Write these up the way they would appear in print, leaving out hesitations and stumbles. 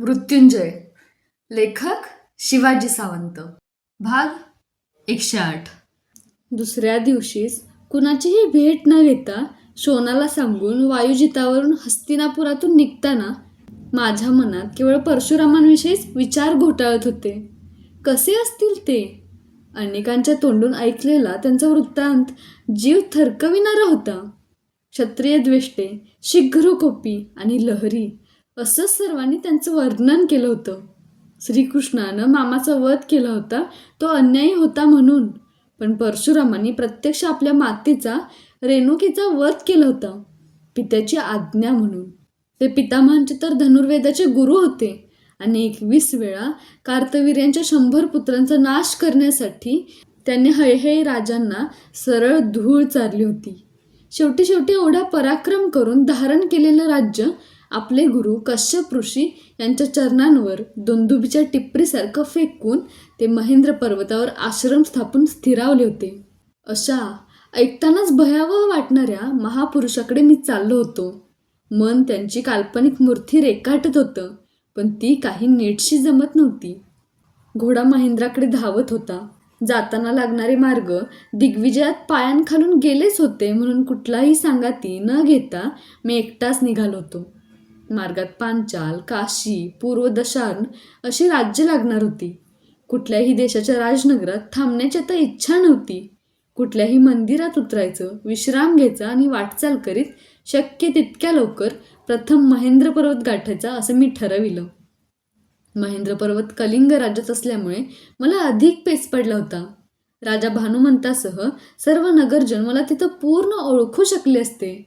मृत्युंजय. लेखक शिवाजी सावंत. भाग 108. दुसऱ्या दिवशीच कुणाचीही भेट न घेता शोनाला सांगून वायुजितावरून हस्तिनापुरातून निघताना माझ्या मनात केवळ परशुरामांविषयीच विचार घोटाळत होते. कसे असतील ते? अनेकांच्या तोंडून ऐकलेला त्यांचा वृत्तांत जीव थरकविणारा होता. क्षत्रिय द्वेष्टे, शीघ्रकोपी आणि लहरी असं सर्वांनी त्यांचं वर्णन केलं होतं. श्रीकृष्णानं मामाचा वध केला होता तो अन्यायी होता म्हणून, पण परशुरामांनी प्रत्यक्ष आपल्या मातेचा, रेणुकीचा वध केला होता पित्याची आज्ञा म्हणून. ते पितामहांचे तर धनुर्वेदाचे गुरु होते आणि 21 वेळा कार्तवीर्यांच्या 100 पुत्रांचा नाश करण्यासाठी त्यांनी हैहय राजांना सरळ धूळ चारली होती. शेवटी एवढा पराक्रम करून धारण केलेलं राज्य आपले गुरु कश्यप ऋषी यांच्या चरणांवर दुंदुभीच्या टिपरीसारखं फेकून ते महेंद्र पर्वतावर आश्रम स्थापून स्थिरावले होते. अशा ऐकतानाच भयावह वाटणाऱ्या महापुरुषाकडे मी चाललो होतो. मन त्यांची काल्पनिक मूर्ती रेखाटत होतं, पण ती काही नीटशी जमत नव्हती. घोडा महेंद्राकडे धावत होता. जाताना लागणारे मार्ग दिग्विजयात पायांखालून गेलेच होते म्हणून कुठलाही सांगाती न घेता मी एकटाच निघालो होतो. मार्गात पांचाल, काशी, पूर्व दशार्ण अशी राज्य लागणार होती. कुठल्याही देशाच्या राजनगरात थांबण्याची आता इच्छा नव्हती. कुठल्याही मंदिरात उतरायचं, विश्राम घ्यायचा आणि वाटचाल करीत शक्य तितक्या लवकर प्रथम महेंद्र पर्वत गाठायचा असं मी ठरविलं. महेंद्र पर्वत कलिंग राज्यात असल्यामुळे मला अधिक पेच पडला होता. राजा भानुमंतासह सर्व नगरजन मला तिथं पूर्ण ओळखू शकले असते.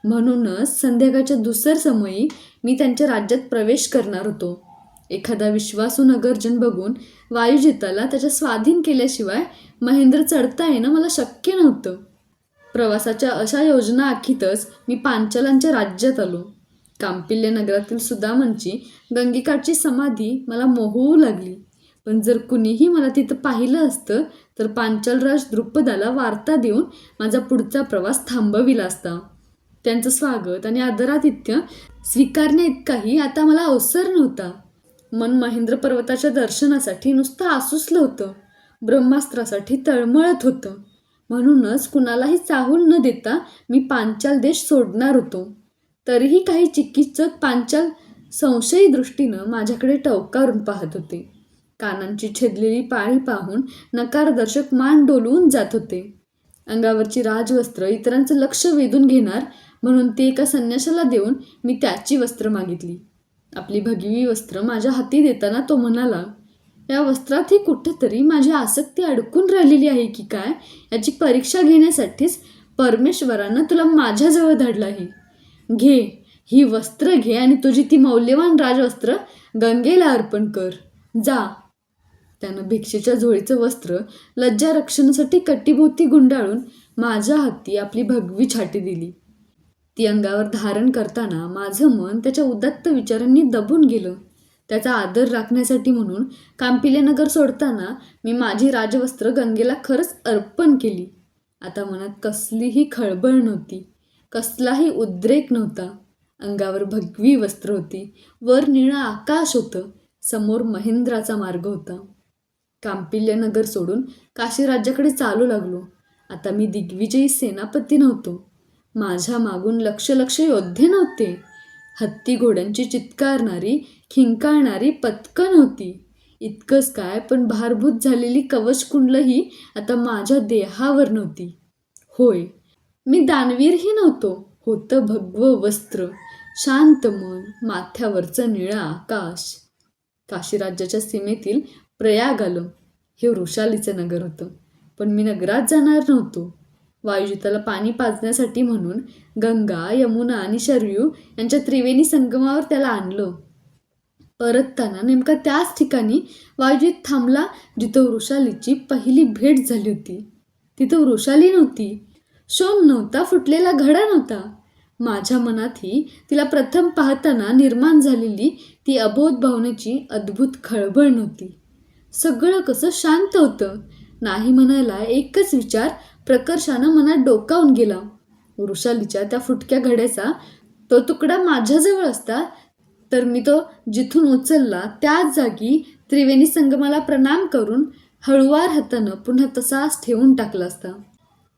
म्हणूनच संध्याकाळच्या दुसर समयी मी त्यांच्या राज्यात प्रवेश करणार होतो. एखादा विश्वासू नगरजन बघून वायुजिताला त्याच्या स्वाधीन केल्याशिवाय महेंद्र चढता येणं मला शक्य नव्हतं. प्रवासाच्या अशा योजना आखीतच मी पांचालांच्या राज्यात आलो. कांपिल्य नगरातील सुदामांची गंगेकाठची समाधी मला मोहवू लागली. पण जर कुणीही मला तिथं पाहिलं असतं तर पांचालराज द्रुपदाला वार्ता देऊन माझा पुढचा प्रवास थांबविला असता. त्यांचं स्वागत आणि आदरातिथ्य स्वीकारण्याइतकाही आता मला अवसर नव्हता. मन महेंद्र पर्वताच्या दर्शनासाठी नुसतं आसुसलं होतं, ब्रह्मास्त्रासाठी तळमळत होतं. म्हणूनच कुणालाही चाहूल न देता मी पांचाल देश सोडणार होतो. तरीही काही चिकित्सक पांचाल संशयी दृष्टीनं माझ्याकडे टवकारून पाहत होते. कानांची छेदलेली पाळी पाहून नकारदर्शक मान डोलवून जात होते. अंगावरची राजवस्त्र इतरांचं लक्ष वेधून घेणार म्हणून ते एका संन्याशाला देऊन मी त्याची वस्त्र मागितली. आपली भगवी वस्त्र माझ्या हाती देताना तो म्हणाला, या वस्त्रातही कुठंतरी माझी आसक्ती अडकून राहिलेली आहे की काय याची परीक्षा घेण्यासाठीच परमेश्वरानं तुला माझ्याजवळ धाडलं आहे. घे, ही वस्त्र घे आणि तुझी ती मौल्यवान राजवस्त्र गंगेला अर्पण कर. जा. त्यानं भिक्षेच्या झोळीचं वस्त्र लज्जा रक्षणासाठी कट्टीभोवती गुंडाळून माझ्या हाती आपली भगवी छाटी दिली. ती अंगावर धारण करताना माझं मन त्याच्या उदात्त विचारांनी दबून गेलं. त्याचा आदर राखण्यासाठी म्हणून कांपिल्यनगर सोडताना मी माझी राजवस्त्र गंगेला खरंच अर्पण केली. आता मनात कसलीही खळबळ नव्हती, कसलाही उद्रेक नव्हता. अंगावर भगवी वस्त्र होती, वर निळं आकाश होतं, समोर महेंद्राचा मार्ग होता. कांपिल्यनगर सोडून काशी राज्याकडे चालू लागलो. आता मी दिग्विजयी सेनापती नव्हतो. माझ्या मागून लक्ष योद्धे नव्हते. हत्ती घोड्यांची चित्कारणारी, खिंकाळणारी पथकं नव्हती. इतकंच काय, पण भारभूत झालेली कवचकुंडलही आता माझ्या देहावर नव्हती. होय, मी दानवीरही नव्हतो. होतं भगवं वस्त्र, शांत मन, माथ्यावरचं निळं आकाश. काशी राज्याच्या सीमेतील प्रयाग आलं. हे वृषालीचं नगर होतं, पण मी नगरात जाणार नव्हतो. वायुजिताला पाणी पाजण्यासाठी म्हणून गंगा, यमुना आणि शरयू यांच्या त्रिवेणी संगमावर त्याला आणलं. परतताना नेमका त्याच ठिकाणी वायुजित थांबला जिथं वृषालीची पहिली भेट झाली होती. तिथं वृषाली नव्हती, शोण नव्हता, फुटलेला घडा नव्हता. माझ्या मनातही तिला प्रथम पाहताना निर्माण झालेली ती अबोध भावनेची अद्भुत खळबळ नव्हती. सगळं कसं शांत होतं. नाही म्हणायला एकच विचार प्रकर्षानं मनात डोकावून गेला. वृषालीच्या त्या फुटक्या घड्याचा तो तुकडा माझ्याजवळ असता तर मी तो जिथून उचलला त्याच जागी त्रिवेणी संगमाला प्रणाम करून हळुवार हातानं पुन्हा तसाच ठेवून टाकला असता.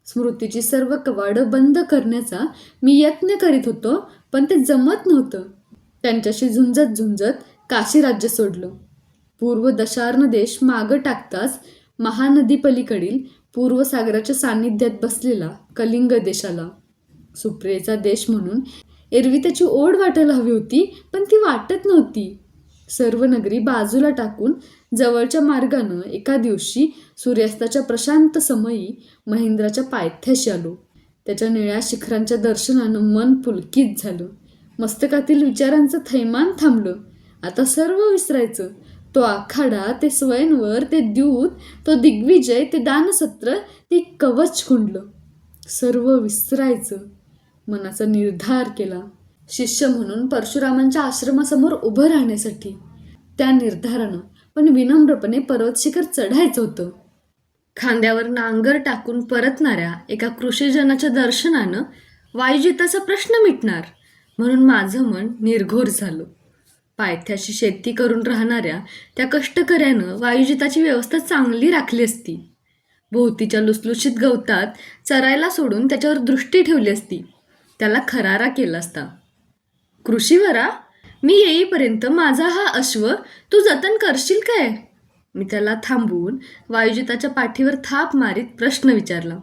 स्मृतीची सर्व कवाडं बंद करण्याचा मी यत्न करीत होतो, पण ते जमत नव्हतं. त्यांच्याशी झुंजत झुंजत काशी राज्य सोडलं. पूर्व दशार्ण देश मागं टाकताच महानदीपलीकडील पूर्व सागराच्या सान्निध्यात बसलेला कलिंग देशाला. सुप्रियेचा देश म्हणून एरवी त्याची ओढ वाटायला हवी होती, पण ती वाटत नव्हती. सर्व नगरी बाजूला टाकून जवळच्या मार्गानं एका दिवशी सूर्यास्ताच्या प्रशांत समयी महेंद्राच्या पायथ्याशी आलो. त्याच्या निळ्या शिखरांच्या दर्शनानं मन पुलकित झालं. मस्तकातील विचारांचं थैमान थांबलं. आता सर्व विसरायचं. तो आखाडा, ते स्वयंवर, ते द्यूत, तो दिग्विजय, ते दानसत्र, ते कवच कुंडलं. सर्व विसरायचं. मनाचा निर्धार केला शिष्य म्हणून परशुरामांच्या आश्रमासमोर उभं राहण्यासाठी. त्या निर्धारानं पण विनम्रपणे पर्वतशिखर चढायचं होतं. खांद्यावर नांगर टाकून परतणाऱ्या एका कृषीजनाच्या दर्शनानं वायुजिताचा प्रश्न मिटणार म्हणून माझं मन निर्घोर झालं. पायथ्याशी शेती करून राहणाऱ्या त्या कष्टकऱ्यानं वायुजिताची व्यवस्था चांगली राखली असती. भोवतीच्या लुसलुशीत गवतात चरायला सोडून त्याच्यावर दृष्टी ठेवली असती. त्याला खरारा केला असता. कृषीवरा, मी येईपर्यंत माझा हा अश्व तू जतन करशील काय? मी त्याला थांबवून वायुजिताच्या पाठीवर थाप मारीत प्रश्न विचारला.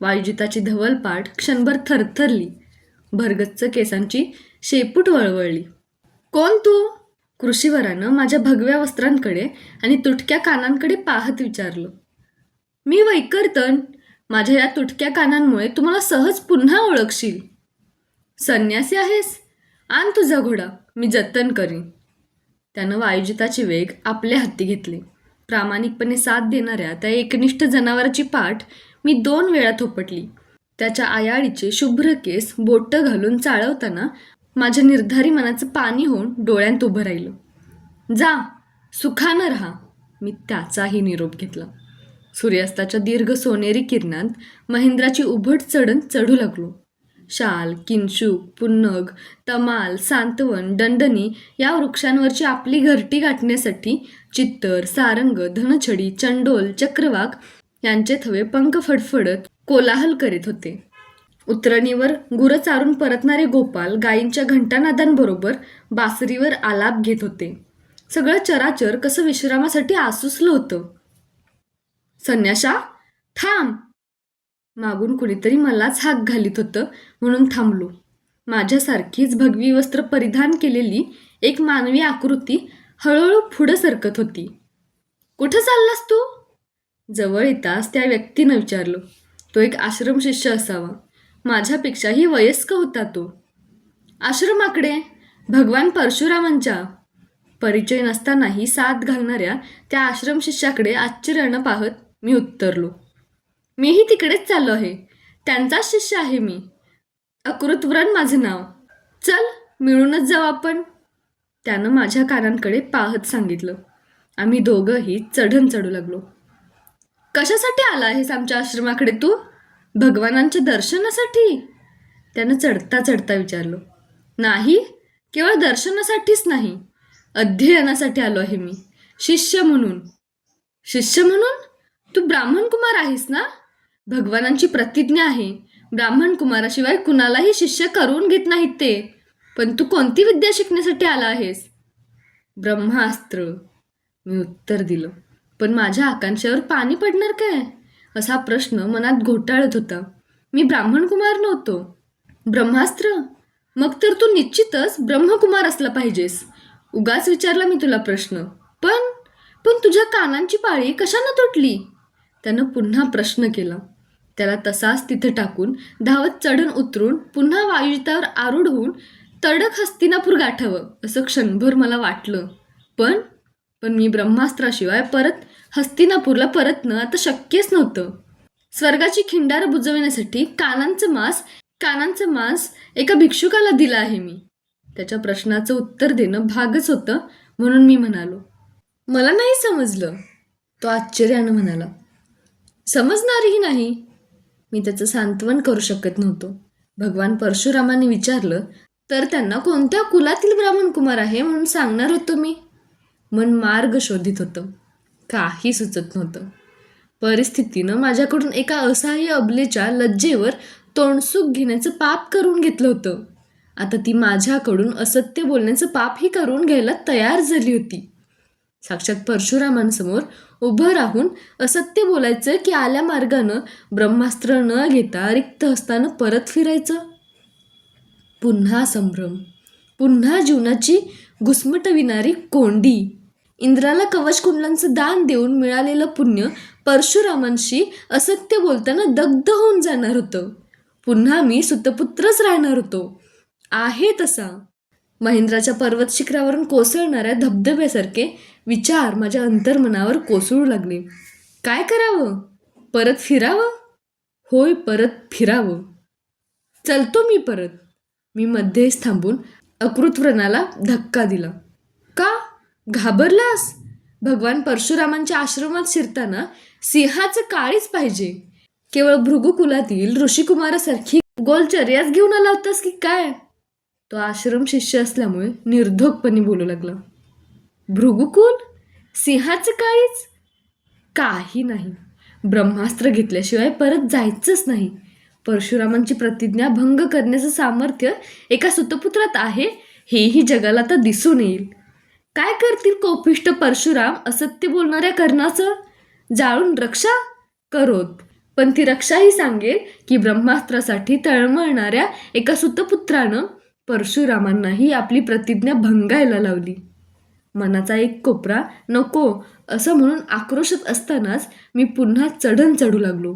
वायुजिताची धवलपाठ क्षणभर थरथरली. भरगच्च केसांची शेपूट वळवळली. कोण तू? कृषीवरानं माझ्या भगव्या वस्त्रांकडे आणि तुटक्या कानांकडे पाहत विचारलं. मी वैकर्तन. माझ्या या तुटक्या कानांमुळे तुम्हाला सहज पुन्हा ओळखशील. संन्यासी आहेस? आण तुझा घोडा, मी जतन करीन. त्यानं वायुजिताचे वेग आपल्या हाती घेतले. प्रामाणिकपणे साथ देणाऱ्या त्या एकनिष्ठ जनावराची पाठ मी 2 वेळा थोपटली. त्याच्या आयाळीचे शुभ्र केस बोटं घालून चाळवताना माझ्या निर्धारी मनाचं पाणी होऊन डोळ्यांत उभं राहिलं. जा, सुखानं राहा. मी त्याचाही निरोप घेतला. सूर्यास्ताच्या दीर्घ सोनेरी किरणांत महेंद्राची उभट चढण चढू लागलो. शाल, किंशुक, पुन्नग, तमाल, सांतवन, दंडनी या वृक्षांवरची आपली घरटी गाठण्यासाठी चित्तर, सारंग, धनछडी, चंडोल, चक्रवाक यांचे थवे पंख फडफडत कोलाहल करीत होते. उतरणीवर गुरं चारून परतणारे गोपाल गायींच्या घंटानादांबरोबर बासरीवर आलाप घेत होते. सगळं चराचर कसं विश्रामासाठी आसुसलं होतं. संन्याशा, थांब! मागून कुणीतरी मलाच हाक घालीत होतं म्हणून थांबलो. माझ्यासारखीच भगवी वस्त्र परिधान केलेली एक मानवी आकृती हळूहळू पुढं सरकत होती. कुठं चाललास तू? जवळ येताच त्या व्यक्तीनं विचारलं. तो एक आश्रम शिष्य असावा. माझ्यापेक्षाही वयस्क होता तो. आश्रमाकडे? भगवान परशुरामांच्या. परिचय नसतानाही साथ घालणाऱ्या त्या आश्रम शिष्याकडे आश्चर्यानं पाहत मी उत्तरलो. मीही तिकडेच चाललो आहे. त्यांचाच शिष्य आहे मी. अकृतव्रण माझं नाव. चल, मिळूनच जाऊ आपण. त्यानं माझ्या कानांकडे पाहत सांगितलं. आम्ही दोघंही चढण चढू लागलो. कशासाठी आला आहेस आमच्या आश्रमाकडे तू? भगवानांच्या दर्शनासाठी? त्यानं चढता चढता विचारलं. नाही, केवळ दर्शनासाठीच नाही, अध्ययनासाठी आलो आहे मी, शिष्य म्हणून. शिष्य म्हणून? तू ब्राह्मण कुमार आहेस ना? भगवानांची प्रतिज्ञा आहे, ब्राह्मण कुमाराशिवाय कुणालाही शिष्य करून घेत नाहीत ते. पण तू कोणती विद्या शिकण्यासाठी आला आहेस? ब्रह्मास्त्र, मी उत्तर दिलं. पण माझ्या आकांक्षेवर पाणी पडणार काय असा प्रश्न मनात घोटाळत होता. मी ब्राह्मण कुमार नव्हतो. ब्रह्मास्त्र? मग तर तू निश्चितच ब्रह्मकुमार असला पाहिजेस. उगाच विचारला मी तुला प्रश्न. पण पण तुझ्या कानांची पाळी कशानं तुटली? त्यानं पुन्हा प्रश्न केला. त्याला तसाच तिथे टाकून धावत चढून उतरून पुन्हा वायुजितावर आरूढ होऊन तडक हस्तिनापूर गाठावं असं क्षणभर मला वाटलं. पण मी ब्रह्मास्त्राशिवाय परत हस्तिनापूरला परतणं आता शक्यच नव्हतं. स्वर्गाची खिंडार बुजवण्यासाठी कानांचं मांस एका भिक्षुकाला दिलं आहे मी. त्याच्या प्रश्नाचं उत्तर देणं भागच होतं म्हणून मी म्हणालो. मला नाही समजलं. तो आश्चर्यानं म्हणाला. समजणारही नाही. मी त्याचं सांत्वन करू शकत नव्हतो. भगवान परशुरामाने विचारलं, तर त्यांना कोणत्या कुलातील ब्राह्मण कुमार आहे म्हणून सांगणार होतो मी. मन मार्ग शोधित होतं. काही सुचत नव्हतं. परिस्थितीनं माझ्याकडून एका असहाय्य अबलेच्या लज्जेवर तोंडसूक घेण्याचं पाप करून घेतलं होतं. आता ती माझ्याकडून असत्य बोलण्याचं पापही करून घ्यायला तयार झाली होती. साक्षात परशुरामांसमोर उभं राहून असत्य बोलायचं की आल्या मार्गानं ब्रह्मास्त्र न घेता रिक्त हस्तानं परत फिरायचं. पुन्हा संभ्रम, पुन्हा जीवनाची घुसमटविणारी कोंडी. इंद्राला कवचकुंडलांचं दान देऊन मिळालेलं पुण्य परशुरामांशी असत्य बोलताना दग्ध होऊन जाणार होतं. पुन्हा मी सुतपुत्रच राहणार होतो. आहे तसा. महेंद्राच्या पर्वत शिखरावरून कोसळणाऱ्या धबधब्यासारखे विचार माझ्या अंतर्मनावर कोसळू लागले. काय करावं? परत फिरावं? होय, परत फिरावं. चलतो मी परत. मी मध्येच थांबून अकृतव्रणाला धक्का दिला. का? घाबरलास? भगवान परशुरामांच्या आश्रमात शिरताना सिंहाचं काळीच पाहिजे. केवळ भृगुकुलातील ऋषिकुमारासारखी गोलचर्याच घेऊन आला होतास की काय? तो आश्रम शिष्य असल्यामुळे निर्धोकपणे बोलू लागला. भृगुकुल? सिंहाचं काळीच? काही नाही. ब्रह्मास्त्र घेतल्याशिवाय परत जायचंच नाही. परशुरामांची प्रतिज्ञा भंग करण्याचं सामर्थ्य एका सुतपुत्रात आहे, हेही जगाला आता दिसून येईल. काय करतील कोपिष्ट परशुराम असत्य बोलणाऱ्या कर्णाचं? जाळून रक्षा करोत. पण ती रक्षाही सांगेल की ब्रह्मास्त्रासाठी तळमळणाऱ्या एका सुतपुत्रानं परशुरामांनाही आपली प्रतिज्ञा भंगायला लावली. मनाचा एक कोपरा नको असं म्हणून आक्रोशात असतानाच मी पुन्हा चढण चढू लागलो.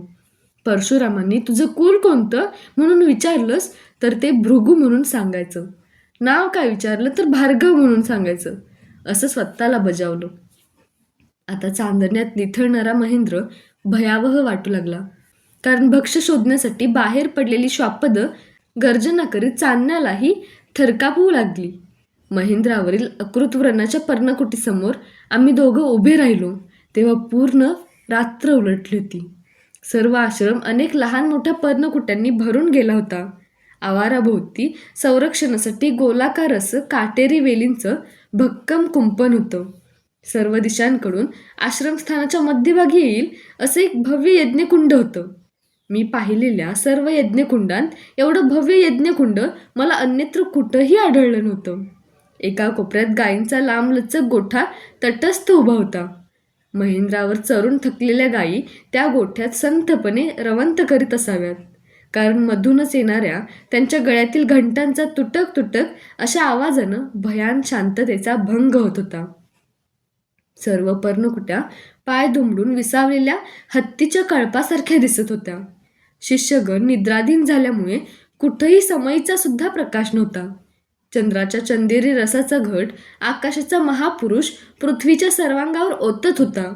परशुरामांनी तुझं कुल कोणतं म्हणून विचारलंस तर ते भृगू म्हणून सांगायचं. नाव काय विचारलं तर भार्गव म्हणून सांगायचं. असं स्वतःला बजावलं. आता चांदण्यात निथळणारा महेंद्र भयावह वाटू लागला. कारण भक्ष्य शोधण्यासाठी बाहेर पडलेली श्वापदं गर्जना करीत चांदण्यालाही थरकापू लागली. महेंद्रावरील अकृतव्रणाच्या पर्णकुटीसमोर आम्ही दोघं उभे राहिलो तेव्हा पूर्ण रात्र उलटली होती. सर्व आश्रम अनेक लहान मोठ्या पर्णकुट्यांनी भरून गेला होता. आवाराभोवती संरक्षणासाठी गोलाकार असं काटेरी वेलींचं भक्कम कुंपण होतं. सर्व दिशांकडून आश्रमस्थानाच्या मध्यभागी येईल असं एक भव्य यज्ञकुंड होतं. मी पाहिलेल्या सर्व यज्ञकुंडांत एवढं भव्य यज्ञकुंड मला अन्यत्र कुठंही आढळलं नव्हतं. एका कोपऱ्यात गायींचा लांबलचक गोठा तटस्थ उभा होता. महेंद्रावर चरून थकलेल्या गायी त्या गोठ्यात संथपणे रवंत करीत असाव्यात, कारण मधूनच येणाऱ्या त्यांच्या गळ्यातील घंटांचा तुटक तुटक अशा आवाजानं भयान शांततेचा भंग होत होता. सर्व पर्णकुट्या पाय दुमडून विसावलेल्या हत्तीच्या कळपासारख्या दिसत होत्या. शिष्यगण निद्राधीन झाल्यामुळे कुठंही समईचा सुद्धा प्रकाश नव्हता. चंद्राच्या चंदेरी रसाचा घट आकाशाचा महापुरुष पृथ्वीच्या सर्वांगावर ओतत होता.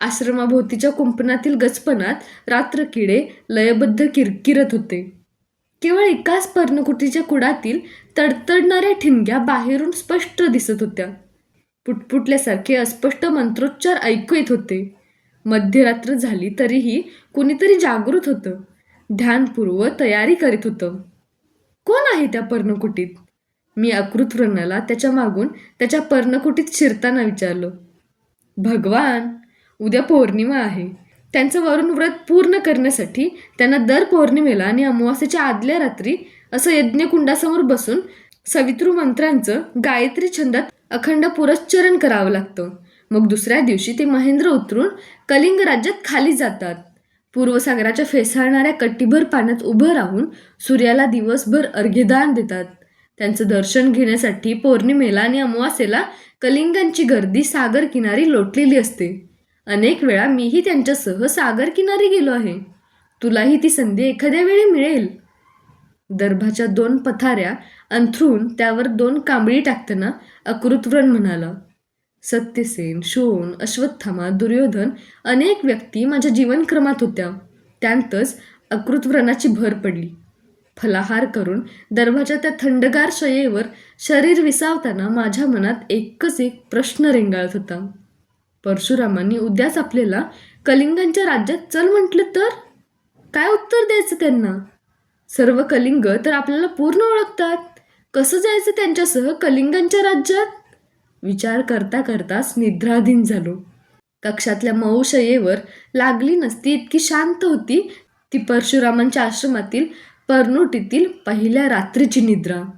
आश्रमाभोवतीच्या कुंपणातील गचपणात रात्रकिडे लयबद्ध किरकिरत होते. केवळ एकाच पर्णकुटीच्या कुडातील तडतडणाऱ्या ठिणग्या बाहेरून स्पष्ट दिसत होत्या. पुटपुटल्यासारखे अस्पष्ट मंत्रोच्चार ऐकू येत होते. मध्यरात्र झाली तरीही कुणीतरी जागृत होतं, ध्यानपूर्व तयारी करीत होतं. कोण आहे त्या पर्णकुटीत? मी अकृतव्रणाला त्याच्या मागून त्याच्या पर्णकुटीत शिरताना विचारलं. भगवान, उद्या पौर्णिमा आहे. त्यांचं वरुण व्रत पूर्ण करण्यासाठी त्यांना दर पौर्णिमेला आणि अमावास्येच्या आदल्या रात्री असं यज्ञकुंडासमोर बसून सवितृ मंत्रांचं गायत्री छंदात अखंड पुरश्चरण करावं लागतं. मग दुसऱ्या दिवशी ते महेंद्र उतरून कलिंग राज्यात खाली जातात. पूर्वसागराच्या फेसाळणाऱ्या कट्टीभर पाण्यात उभं राहून सूर्याला दिवसभर अर्घ्यदान देतात. त्यांचं दर्शन घेण्यासाठी पौर्णिमेला आणि अमावास्येला कलिंगांची गर्दी सागर किनारी लोटलेली असते. अनेक वेळा मीही त्यांच्यासह सागर किनारी गेलो आहे. तुलाही ती संधी एखाद्या वेळी मिळेल. दर्भाच्या 2 पथाऱ्या अंथरून त्यावर 2 कांबळी टाकताना अकृतव्रण म्हणाला. सत्यसेन, शोण, अश्वत्थामा, दुर्योधन अनेक व्यक्ती माझ्या जीवनक्रमात होत्या. त्यातच अकृतव्रणाची भर पडली. फलाहार करून दर्भाच्या त्या थंडगार शयेवर शरीर विसावताना माझ्या मनात एकच एक प्रश्न रेंगाळत होता. परशुरामांनी उद्याच आपल्याला कलिंगांच्या राज्यात चल म्हटलं तर काय उत्तर द्यायचं त्यांना? सर्व कलिंग तर आपल्याला पूर्ण ओळखतात. कसं जायचं त्यांच्यासह कलिंगांच्या राज्यात? विचार करता करताच निद्राधीन झालो. कक्षातल्या मऊ शय्येवर लागली नसती इतकी शांत होती ती परशुरामांच्या आश्रमातील परनोटीतील पहिल्या रात्रीची निद्रा.